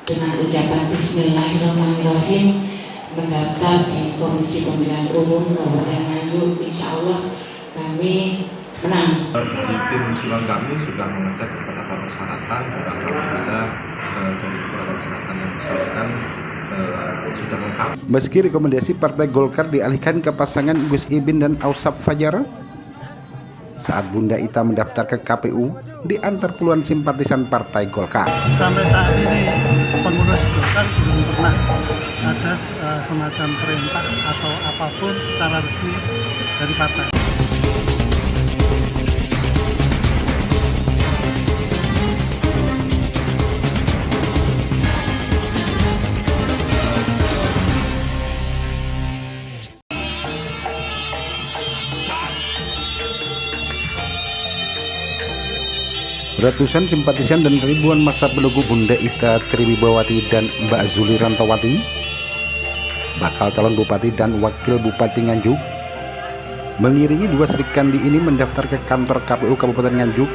dengan ucapan Bismillahirrahmanirrahim mendaftar di Komisi Pemilihan Umum Kabupaten Nganjuk. Insya Allah kami menang. Di tim usulan kami sudah mengecek beberapa persyaratan dan alhamdulillah dari beberapa persyaratan yang disyaratkan sudah lengkap. Meski rekomendasi Partai Golkar dialihkan ke pasangan Gus Ibin dan Aussap Fajar, saat Bunda Ita mendaftar ke KPU di antar puluhan simpatisan Partai Golkar. Sampai saat ini pengurus Golkar belum pernah ada semacam perintah atau apapun secara resmi dari partai. Ratusan simpatisan dan ribuan massa pendukung Bunda Ita Triwibawati dan Mbak Zuli Rantawati, bakal calon bupati dan wakil bupati Nganjuk, mengiringi dua Sri Kandi ini mendaftar ke kantor KPU Kabupaten Nganjuk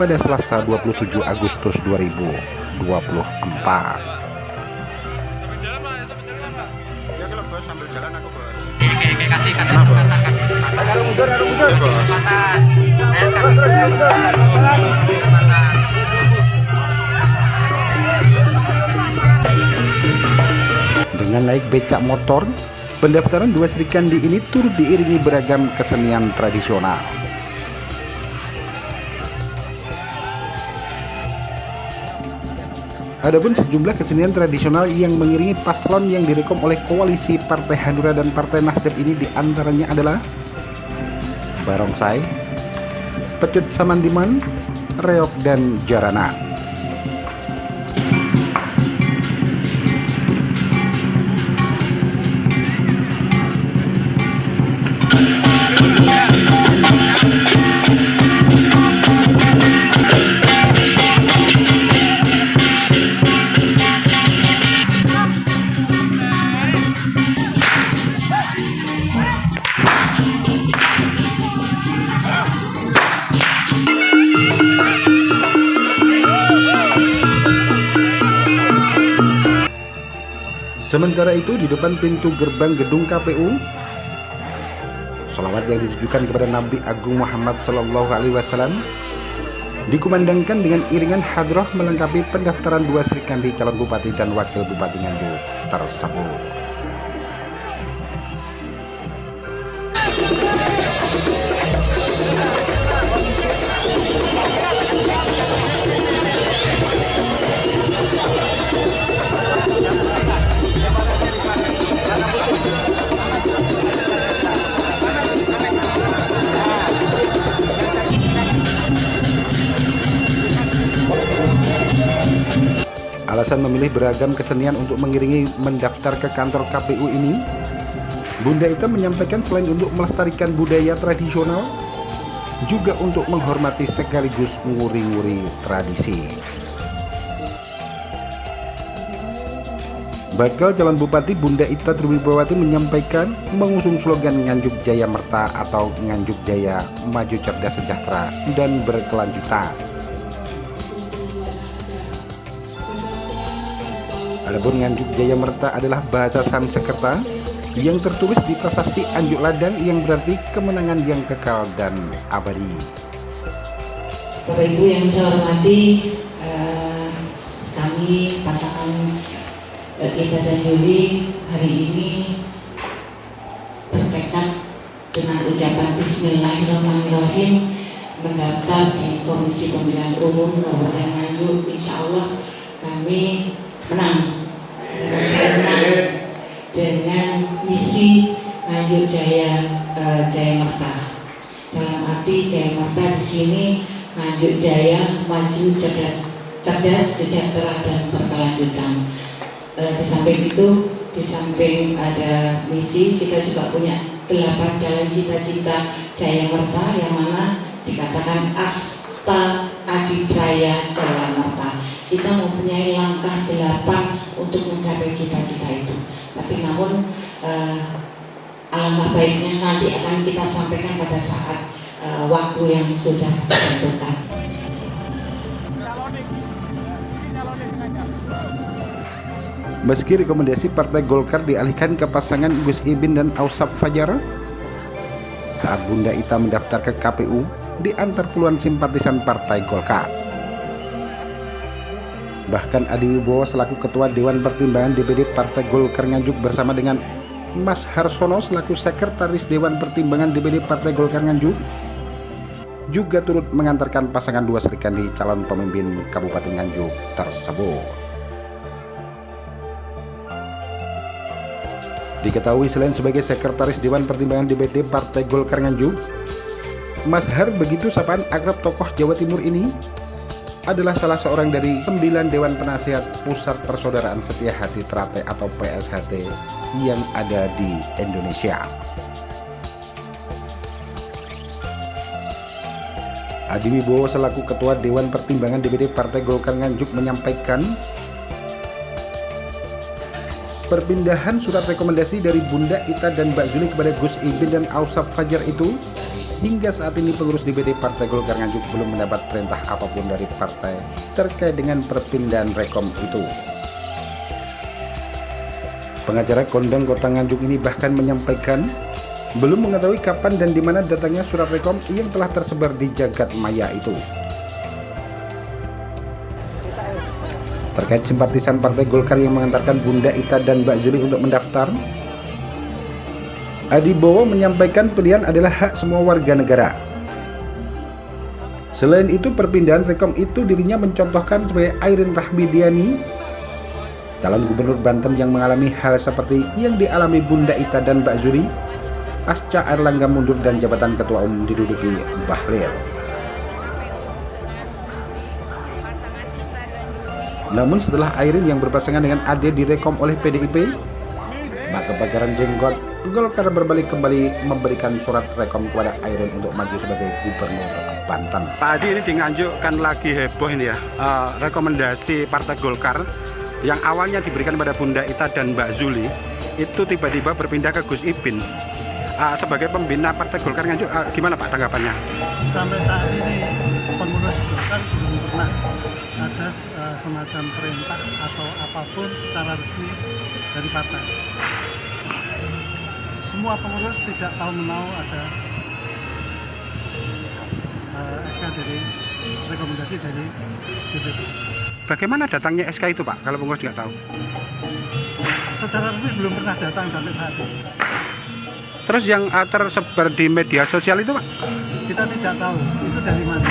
pada Selasa 27 Agustus 2024. Dengan naik becak motor, pendaftaran dua Sri Kandi ini turut diiringi beragam kesenian tradisional. Adapun sejumlah kesenian tradisional yang mengiringi paslon yang direkom oleh koalisi Partai Hanura dan Partai Nasdem ini diantaranya adalah barongsai, pecut samandiman, reok, dan jarana. Sementara itu di depan pintu gerbang gedung KPU, sholawat yang ditujukan kepada Nabi Agung Muhammad SAW dikumandangkan dengan iringan hadroh melengkapi pendaftaran dua Sri Kandi calon bupati dan wakil bupati Nganjuk tersebut. Alasan memilih beragam kesenian untuk mengiringi mendaftar ke kantor KPU ini, Bunda Ita menyampaikan selain untuk melestarikan budaya tradisional, juga untuk menghormati sekaligus nguri-nguri tradisi. Bakal calon bupati Bunda Ita Triwibawati menyampaikan mengusung slogan Nganjuk Jaya Merta atau Nganjuk Jaya Maju Cerdas Sejahtera dan Berkelanjutan. Adapun Nganjuk Jaya Merta adalah bahasa Sanskerta yang tertulis di prasasti Anjuk Ladang yang berarti kemenangan yang kekal dan abadi. Bapak Ibu yang saya hormati, kami pasangan Ita dan Yuli hari ini bertekad dengan ucapan Bismillahirrahmanirrahim mendaftar di Komisi Pemilihan Umum Kabupaten Nganjuk. Insya Allah kami menang. Dengan misi Nganjuk Jaya Merta. Dalam arti Jaya Merta di sini Nganjuk Jaya Maju Cerdas Sejahtera dan Berkelanjutan. Di samping itu, di samping ada misi, kita juga punya 8 jalan cita-cita Jaya Merta yang mana dikatakan Asta Adipraya Jaya Merta. Kita mempunyai langkah 8 untuk mencapai cita-cita itu. Tapi namun alangkah baiknya nanti akan kita sampaikan pada saat waktu yang sudah ditentukan. Meski rekomendasi Partai Golkar dialihkan ke pasangan Gus Ibin dan Ausap Fajar, saat Bunda Ita mendaftar ke KPU di antar puluhan simpatisan Partai Golkar. Bahkan Adi Wibowo selaku Ketua Dewan Pertimbangan DPD Partai Golkar Nganjuk bersama dengan Mas Harsono selaku Sekretaris Dewan Pertimbangan DPD Partai Golkar Nganjuk juga turut mengantarkan pasangan dua serikandi calon pemimpin Kabupaten Nganjuk tersebut. Diketahui selain sebagai Sekretaris Dewan Pertimbangan DPD Partai Golkar Nganjuk, Mas Har begitu sapaan akrab tokoh Jawa Timur ini adalah salah seorang dari 9 Dewan Penasihat Pusat Persaudaraan Setia Hati Trate atau PSHT yang ada di Indonesia. Adi Wibowo selaku Ketua Dewan Pertimbangan DPD Partai Golkar Nganjuk menyampaikan perpindahan surat rekomendasi dari Bunda Ita dan Mbak Zuli kepada Gus Ibin dan Ausap Fajar itu hingga saat ini pengurus DPD Partai Golkar Nganjuk belum mendapat perintah apapun dari partai terkait dengan perpindahan rekom itu. Pengacara Kondang Kota Nganjuk ini bahkan menyampaikan belum mengetahui kapan dan di mana datangnya surat rekom yang telah tersebar di jagat maya itu. Terkait simpatisan Partai Golkar yang mengantarkan Bunda Ita dan Mbak Zuli untuk mendaftar, Adi Wibowo menyampaikan pilihan adalah hak semua warga negara. Selain itu, perpindahan rekom itu dirinya mencontohkan sebagai Airin Rahmidiani, calon gubernur Banten yang mengalami hal seperti yang dialami Bunda Ita dan Mbak Zuli pasca Airlangga mundur dan jabatan Ketua Umum diduduki Bahlil. Namun setelah Airin yang berpasangan dengan Ade direkom oleh PDIP, maka kebakaran jenggot, Golkar berbalik kembali memberikan surat rekom kepada Airin untuk maju sebagai gubernur Banten. Pak Adi, ini di Nganjuk kan lagi heboh ini ya, rekomendasi Partai Golkar yang awalnya diberikan pada Bunda Ita dan Mbak Zuli itu tiba-tiba berpindah ke Gus Ibin. Sebagai pembina Partai Golkar Nganjuk, gimana Pak tanggapannya? Sampai saat ini pengurus Golkar belum pernah ada semacam perintah atau apapun secara resmi dari partai. Semua pengurus tidak tahu menau ada SK dari rekomendasi dari DPD. Bagaimana datangnya SK itu Pak, kalau pengurus nggak tahu? Secara resmi belum pernah datang sampai saat ini. Terus yang tersebar di media sosial itu Pak? Kita tidak tahu itu dari mana.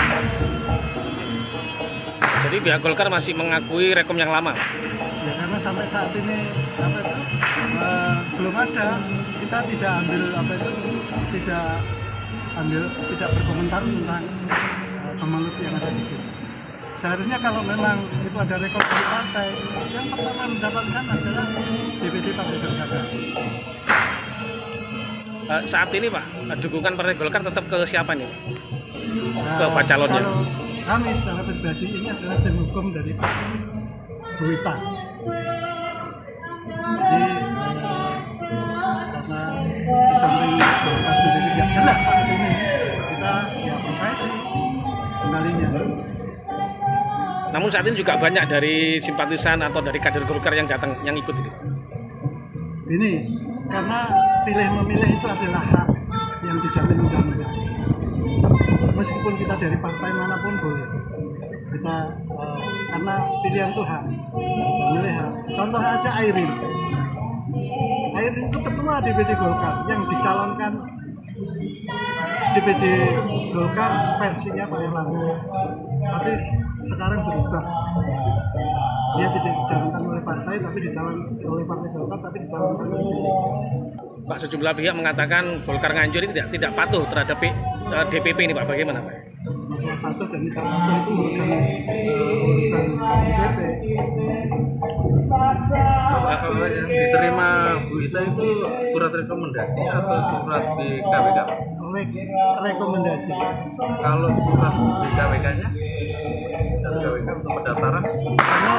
Jadi pihak Golkar masih mengakui rekom yang lama? Ya karena sampai saat ini belum ada, kita tidak berkomentar tentang pemalut yang ada di sini. Seharusnya kalau memang itu ada rekom dari partai, yang pertama mendapatkan adalah DPD Partai Golkar. Saat ini Pak, dukungan Partai Golkar tetap ke siapa nih? Ke Pak calonnya? Kalau kami secara pribadi ini adalah tim hukum dari Pak Bu Ita. Jadi karena di samping Golkar sendiri tidak jelas saat ini, kita ya profesi kendalinya. Namun saat ini juga banyak dari simpatisan atau dari kader Golkar yang datang, yang ikut ini. Ini karena pilih memilih itu adalah hak yang dijamin undang-undang. Meskipun kita dari partai manapun boleh, kita karena pilihan itu hak, memilih hak. Contoh aja Airin itu ketua DPD Golkar yang dicalonkan DPD Golkar versinya Pak Airlangga, tapi sekarang berubah. Dia tidak dicalonkan oleh partai, tapi dicalonkan oleh Partai Golkar, tapi dicalonkan oleh DPD. Pak, sejumlah pihak mengatakan Golkar Nganjuk ini tidak patuh terhadap DPP ini Pak, bagaimana Pak? Masalah patuh dan tidak patuh itu urusan DPP. Kalau yang diterima Bu Ita itu surat rekomendasi atau surat di KWK? Rekomendasi. Kalau surat di KWK-nya, KWK untuk pendaftaran? Karena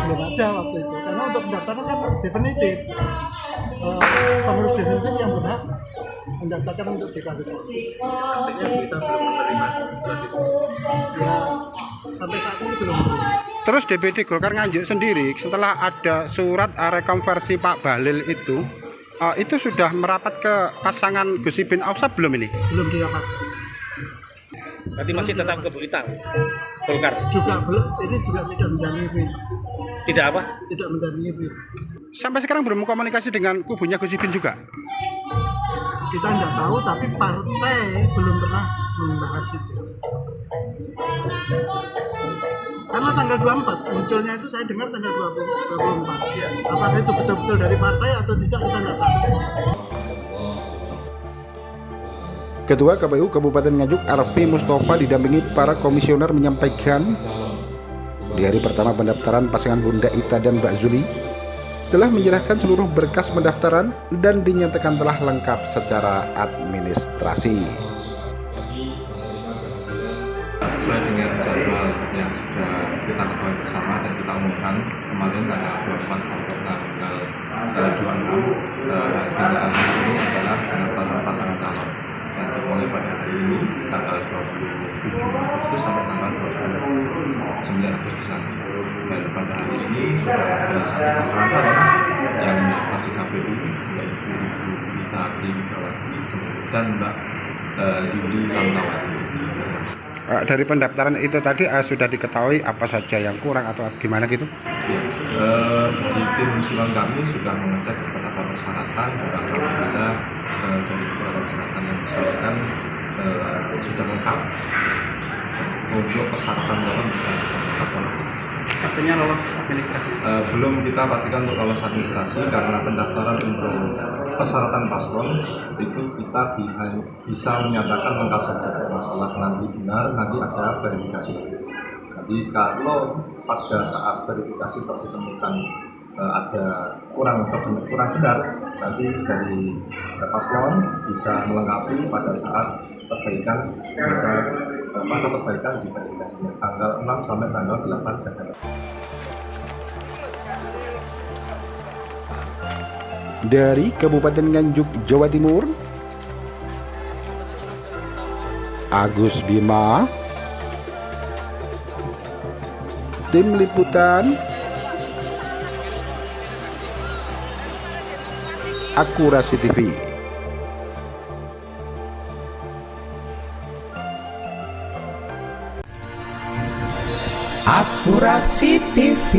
belum ada waktu itu. Karena untuk pendaftaran kan definitif. Pengurus definitif yang berhak mendaftarkan untuk DKWK. Artinya kita belum menerima surat itu. Ya, sampai saat ini belum. Terus DPD Golkar Nganjuk sendiri setelah ada surat rekonversi Pak Bahlil itu sudah merapat ke pasangan Gus Ipin Ausa belum ini? Belum dirapat. Berarti masih tetap ke Bu Ita, Golkar. Juga belum, ini juga tidak mendampingi. Tidak apa? Tidak mendampingi. Sampai sekarang belum komunikasi dengan kubunya Gus Ipin juga? Kita nggak tahu, tapi partai belum pernah membahas itu. Karena tanggal 24 munculnya itu saya dengar tanggal 24. Apakah itu betul-betul dari partai atau tidak kita nggak tahu. Ketua KPU Kabupaten Nganjuk Arfi Mustafa didampingi para komisioner menyampaikan di hari pertama pendaftaran pasangan Bunda Ita dan Mbak Zuli telah menyerahkan seluruh berkas pendaftaran dan dinyatakan telah lengkap secara administrasi. Sesuai dengan jadwal yang sudah kita ketahui bersama dan kita umumkan kemarin tanggal 24 sampai tanggal 26 agenda ini adalah pendaftaran pasangan calon yang dimulai pada hari ini tanggal 27 Agustus sampai tanggal 29 Agustus nanti. Dan pada hari ini sudah ada satu pasangan calon yang mendaftar di KPU, yaitu Ibu Ita Triwibawati dan Mbak Yuli Lantawati. Dari pendaftaran itu tadi sudah diketahui apa saja yang kurang atau gimana gitu? Dari tim usulan kami sudah mengecek beberapa persyaratan dan alhamdulillah dari beberapa persyaratan yang disyaratkan sudah lengkap. Untuk persyaratan calon juga sudah lengkap. Artinya lolos administrasi? Belum kita pastikan untuk lolos administrasi karena pendaftaran untuk persyaratan paslon itu kita bisa menyatakan lengkap saja. Masalah nanti benar, nanti ada verifikasi. Jadi kalau pada saat verifikasi ditemukan ada kurang benar, nanti dari paslon bisa melengkapi pada saat perbaikan masa perbaikan di verifikasinya tanggal 6 sampai tanggal 8 September. Dari Kabupaten Nganjuk, Jawa Timur, Agus Bima, Tim Liputan Akurasi TV. Akurasi TV.